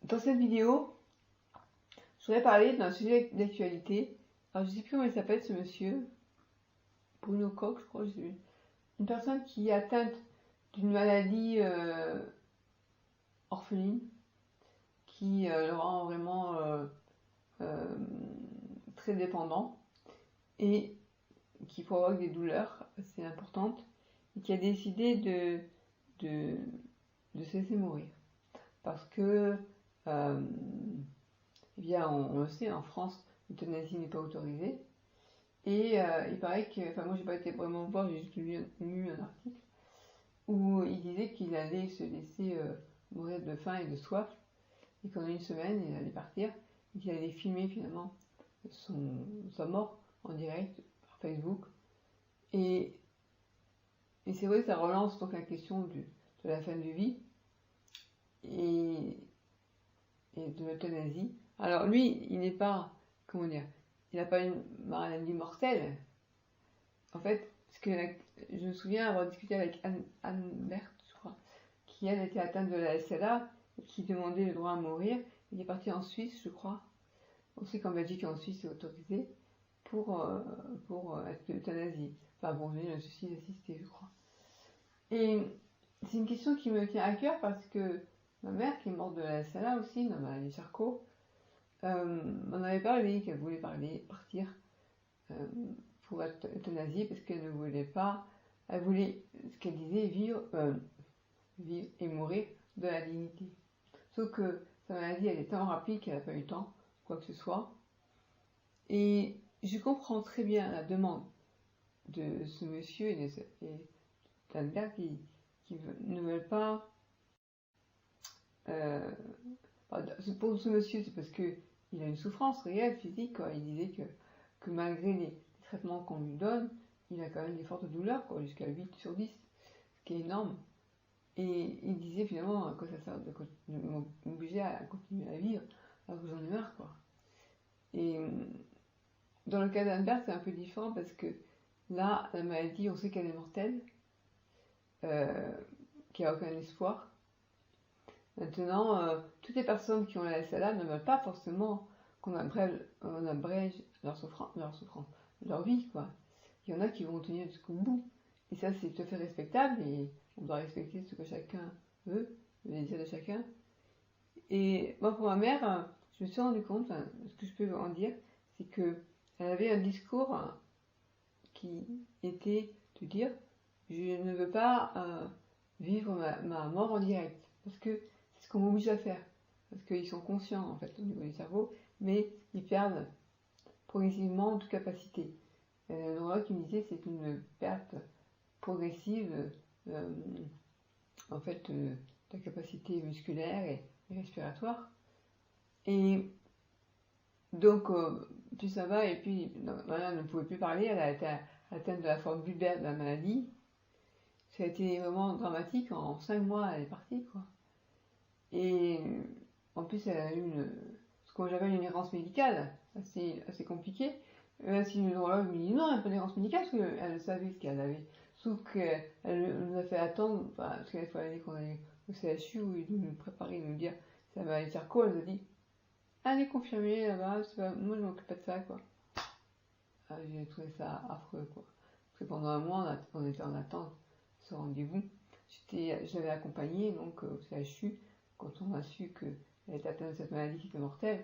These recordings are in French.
Dans cette vidéo, je voudrais parler d'un sujet d'actualité. Alors, je ne sais plus comment il s'appelle ce monsieur, Bruno Koch, je crois. Une personne qui est atteinte d'une maladie orpheline, qui le rend vraiment très dépendant et qui provoque des douleurs assez importantes et qui a décidé de se laisser mourir. Parce que, eh bien, on le sait, en France, l'euthanasie n'est pas autorisée. Et il paraît que, enfin moi j'ai pas été vraiment voir, j'ai juste lu un article où il disait qu'il allait se laisser mourir de faim et de soif, et qu'en une semaine il allait partir, et qu'il allait filmer finalement sa mort en direct par Facebook. Et c'est vrai que ça relance donc la question de la fin de vie et de l'euthanasie. Alors lui, il n'est pas, comment dire, il n'a pas une maladie mortelle. En fait, parce que je me souviens avoir discuté avec Anne Berthe, je crois, qui elle était atteinte de la SLA et qui demandait le droit à mourir. Il est parti en Suisse, je crois. On sait qu'en Belgique et en Suisse c'est autorisé pour être euthanasie. Enfin bon, lui, un suicide assisté, je crois. Et c'est une question qui me tient à cœur parce que ma mère, qui est morte de la SLA aussi, dans ma Charcot, m'en avait parlé, qu'elle voulait partir pour être euthanasiée parce qu'elle ne voulait pas, elle voulait, ce qu'elle disait, vivre et mourir de la dignité. Sauf que sa maladie, elle est tellement rapide qu'elle n'a pas eu le temps, quoi que ce soit. Et je comprends très bien la demande de ce monsieur et d'Anne qui ne veulent pas. Pour ce monsieur, c'est parce qu'il a une souffrance réelle, physique, quoi. Il disait que malgré les traitements qu'on lui donne, il a quand même des fortes douleurs, jusqu'à 8/10, ce qui est énorme. Et il disait finalement à quoi ça sert de m'obliger à continuer à vivre, alors que j'en ai marre, quoi. Et dans le cas d'Anne-Berthe, c'est un peu différent parce que là, la maladie, on sait qu'elle est mortelle, qu'il n'y a aucun espoir. Maintenant, toutes les personnes qui ont la SLA ne veulent pas forcément qu'on abrège leur souffrance, leur vie, quoi. Il y en a qui vont tenir jusqu'au bout. Et ça, c'est tout à fait respectable et on doit respecter ce que chacun veut, le désir de chacun. Et moi, pour ma mère, je me suis rendu compte, ce que je peux en dire, c'est qu'elle avait un discours qui était de dire je ne veux pas vivre ma mort en direct, parce que c'est ce qu'on m'oblige à faire, parce qu'ils sont conscients en fait au niveau du cerveau, mais ils perdent progressivement toute capacité. Le neurologue qui me disait c'est une perte progressive en fait de la capacité musculaire et respiratoire. Et donc plus ça va, et puis voilà, elle ne pouvait plus parler, elle a été atteinte de la forme bulbaire de la maladie. Ça a été vraiment dramatique, en 5 mois elle est partie, quoi. Et en plus elle a eu ce qu'on j'appelle une errance médicale, assez compliquée. Si le neurologue me dit non, elle n'a pas d'errance médicale, parce qu'elle savait ce qu'elle avait. Sauf qu'elle nous a fait attendre, parce qu'il fallait qu'on aille au CHU où ils nous préparaient, nous dire ça va aller faire quoi, elle nous a dit elle est confirmée là-bas, moi je m'occupe pas de ça, quoi. J'ai trouvé ça affreux, quoi. Parce que pendant un mois on était en attente de ce rendez-vous. J'avais accompagné donc au CHU quand on a su qu'elle était atteinte de cette maladie qui était mortelle.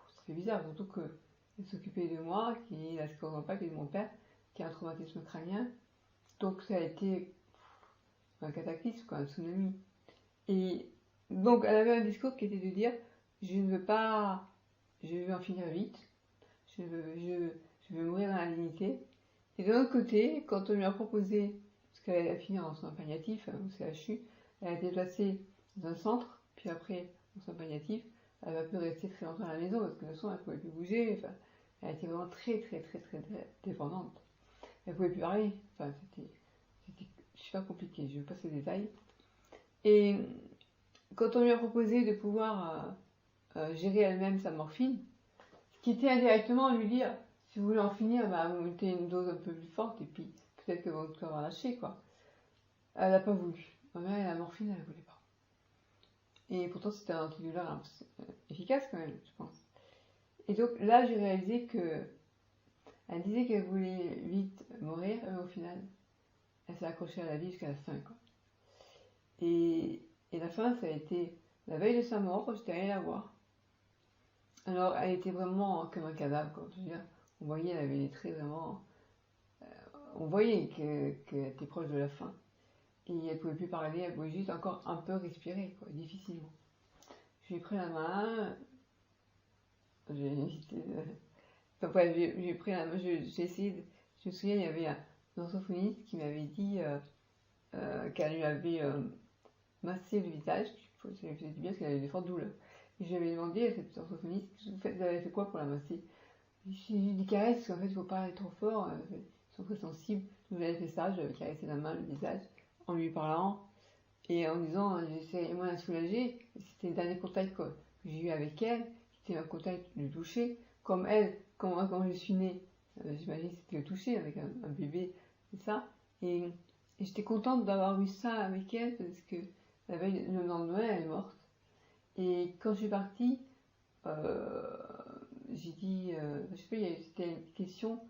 C'était bizarre, surtout qu'elle s'occupait de moi, qui est la sclérose en plaques, et de mon père, qui a un traumatisme crânien. Donc ça a été un cataclysme, quoi, un tsunami. Et donc elle avait un discours qui était de dire je ne veux pas, je veux en finir vite, je veux mourir dans la dignité. Et de l'autre côté, quand on lui a proposé, parce qu'elle a fini en soins palliatifs au CHU, elle a été placée dans un centre, puis après en soins palliatifs, elle va plus rester très longtemps à la maison parce que de toute façon elle ne pouvait plus bouger, enfin, elle était vraiment très dépendante. Elle ne pouvait plus parler, enfin c'était super compliqué, je ne vais pas ces détails. Et quand on lui a proposé de pouvoir gérer elle-même sa morphine, ce qui était indirectement lui dire si vous voulez en finir, vous mettez une dose un peu plus forte et puis peut-être que votre corps va lâcher, quoi. Elle n'a pas voulu. Ma mère, la morphine, elle ne voulait pas. Et pourtant, c'était un antidouleur efficace quand même, je pense. Et donc là, j'ai réalisé que elle disait qu'elle voulait vite mourir, mais au final, elle s'est accrochée à la vie jusqu'à la fin, quoi. Et la fin, ça a été la veille de sa mort, j'étais allée la voir. Alors, elle était vraiment comme un cadavre, quoi. Je veux dire, on voyait, elle avait des traits vraiment. On voyait qu'elle était proche de la fin. Et elle pouvait plus parler, elle pouvait juste encore un peu respirer, quoi, difficilement. Je lui ai pris la main, j'ai hésité. Enfin, bref, j'ai pris la main, j'ai essayé. Je me souviens, il y avait un orthophoniste qui m'avait dit qu'elle lui avait massé le visage, ça lui faisait du bien parce qu'elle avait des fortes douleurs. Et j'avais demandé à cette orthophoniste, vous avez fait quoi pour la masser? J'ai dit des caresses, parce qu'en fait, il ne faut pas aller trop fort, ils sont très sensibles. Donc j'avais fait ça, j'avais caressé la main, le visage, en lui parlant, et en disant, j'essaie moi de la soulager. C'était le dernier contact que j'ai eu avec elle, c'était un contact du toucher. Comme elle, quand je suis née, j'imagine que c'était le toucher avec un bébé, c'est ça. Et j'étais contente d'avoir eu ça avec elle, parce que le lendemain, elle est morte. Et quand je suis partie, j'ai dit, je sais pas, c'était une question,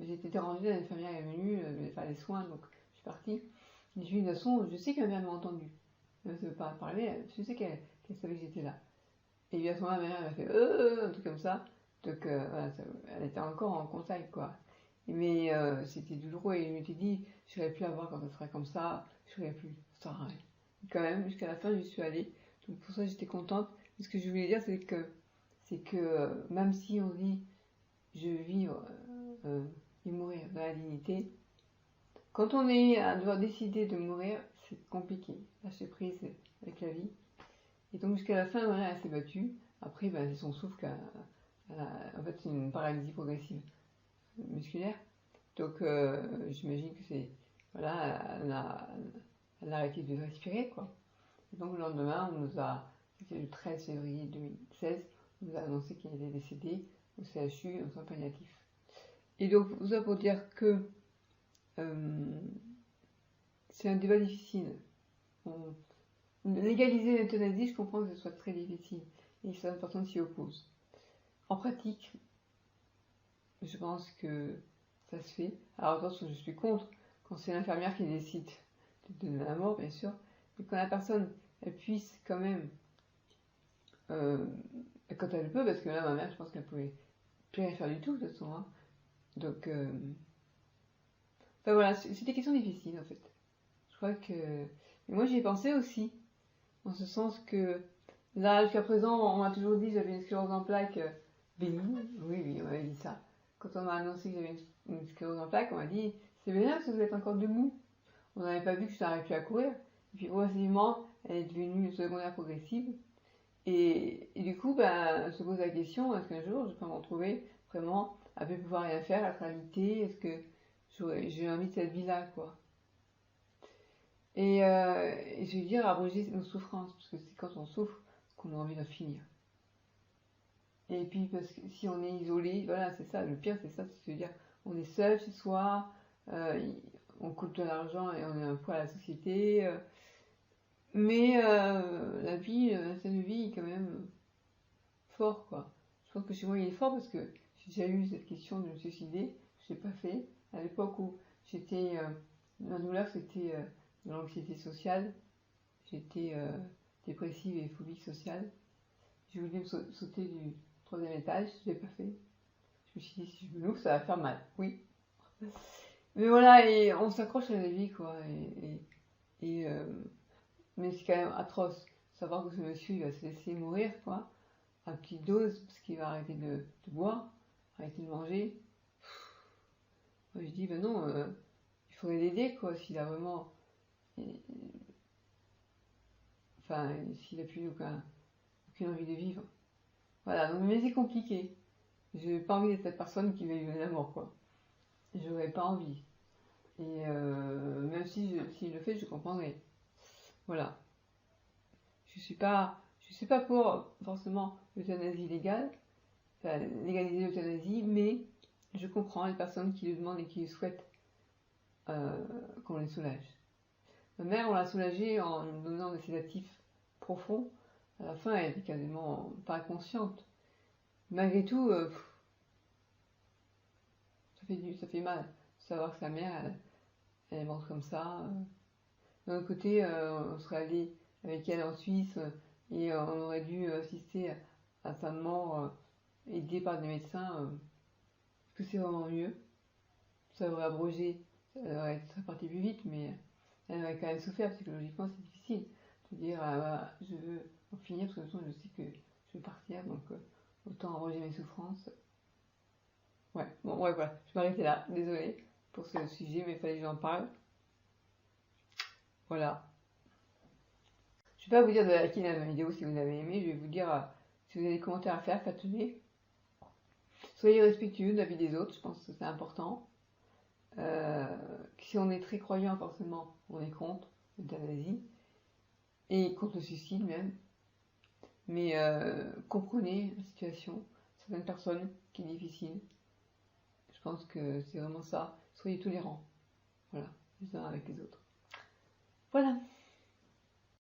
j'étais dérangée, l'infirmière est venue, elle devait faire les soins, donc je suis partie. Et j'ai dit, de toute façon, je sais qu'elle m'a entendu. Elle ne veut pas parler, je sais qu'elle savait que j'étais là. Et puis à ce moment-là, ma mère, elle a fait, un truc comme ça. Donc voilà, elle était encore en contact, quoi. Mais c'était douloureux et je m'étais dit, je n'aurais plus à voir quand ça serait comme ça, je n'aurais plus, ça sert à rien. Quand même, jusqu'à la fin, j'y suis allée. Donc pour ça, j'étais contente. Mais ce que je voulais dire, c'est que même si on dit, je vais vivre et mourir dans la dignité, quand on est à devoir décider de mourir, c'est compliqué. Lâcher prise avec la vie. Et donc jusqu'à la fin, voilà, elle s'est battue. Après, ben, c'est son souffle en fait, c'est une paralysie progressive musculaire. Donc j'imagine que c'est. Voilà, elle a arrêté de respirer, quoi. Et donc le lendemain, c'était le 13 février 2016, on nous a annoncé qu'elle était décédée au CHU en soins palliatifs. Et donc, tout ça pour dire que c'est un débat difficile. Légaliser l'euthanasie, je comprends que ce soit très difficile et que certaines personnes s'y opposent. En pratique, je pense que ça se fait. Alors attention, je suis contre quand c'est l'infirmière qui décide de donner la mort, bien sûr, mais quand la personne, elle puisse quand même, quand elle peut, parce que là, ma mère, je pense qu'elle pouvait plus rien faire du tout, de toute façon. Hein. Donc, enfin voilà, c'est des questions difficiles, en fait. Je crois que... Mais moi, j'y ai pensé aussi, en ce sens que, là, jusqu'à présent, on m'a toujours dit que j'avais une sclérose en plaques bénigne. Oui, on m'avait dit ça. Quand on m'a annoncé que j'avais une sclérose en plaques, on m'a dit, c'est bien parce que vous êtes encore debout. On n'avait pas vu que je n'arrivais plus à courir. Et puis, progressivement, elle est devenue secondaire progressive. Et du coup, ben, se pose la question, est-ce qu'un jour, je peux me retrouver vraiment à ne plus pouvoir rien faire, à être alité? Est-ce que j'ai envie de cette vie-là, quoi? Et je veux dire, abréger nos souffrances, parce que c'est quand on souffre qu'on a envie d'en finir. Et puis, parce que si on est isolé, voilà, c'est ça, le pire, c'est ça, c'est de dire, on est seul chez soi, on coûte de l'argent et on est un poids à la société, mais la vie, l'instinct de vie est quand même fort, quoi. Je pense que chez moi, il est fort parce que j'ai déjà eu cette question de me suicider, je l'ai pas fait. À l'époque où j'étais, ma douleur, c'était de l'anxiété sociale, j'étais dépressive et phobique sociale. J'ai voulu me sauter du 3e étage, je l'ai pas fait. Je me suis dit, si je me l'ouvre, ça va faire mal, oui. Mais voilà, et on s'accroche à la vie, quoi. Mais c'est quand même atroce. Savoir que ce monsieur, il va se laisser mourir, quoi, à petite dose, parce qu'il va arrêter de boire, arrêter de manger. Moi, je dis, ben non, il faudrait l'aider, quoi, s'il a vraiment. Enfin, s'il a plus aucune envie de vivre. Voilà, donc, mais c'est compliqué. J'ai pas envie d'être cette personne qui va lui donner la mort, quoi. J'aurais pas envie. Et même si s'il le fait, je comprendrais. Voilà. Je sais pas pour forcément l'euthanasie légale, enfin, légaliser l'euthanasie, mais je comprends les personnes qui le demandent et qui le souhaitent qu'on les soulage. Ma mère, on l'a soulagée en lui donnant des sédatifs profonds à la fin, elle était quasiment pas consciente. Malgré tout, ça fait mal de savoir que sa mère, elle est morte comme ça. D'un autre côté, on serait allé avec elle en Suisse et on aurait dû assister à sa mort aidée par des médecins. Est-ce que c'est vraiment mieux? Ça aurait abrogé, elle aurait été partie plus vite, mais elle aurait quand même souffert psychologiquement, c'est difficile. De dire, ah, bah, je veux en finir, parce que de toute façon, je sais que je vais partir, donc autant abroger mes souffrances. Ouais, bon, ouais, voilà, je vais m'arrêter là, désolée pour ce sujet, mais il fallait que j'en parle. Voilà. Je vais pas vous dire de liker la vidéo si vous avez aimé, je vais vous dire si vous avez des commentaires à faire, faites-les. Soyez respectueux de la vie des autres, je pense que c'est important. Si on est très croyant, forcément, on est contre l'euthanasie et contre le suicide même. Mais comprenez la situation, certaines personnes qui est difficile. Je pense que c'est vraiment ça. Soyez tolérants, voilà, les uns avec les autres. Voilà.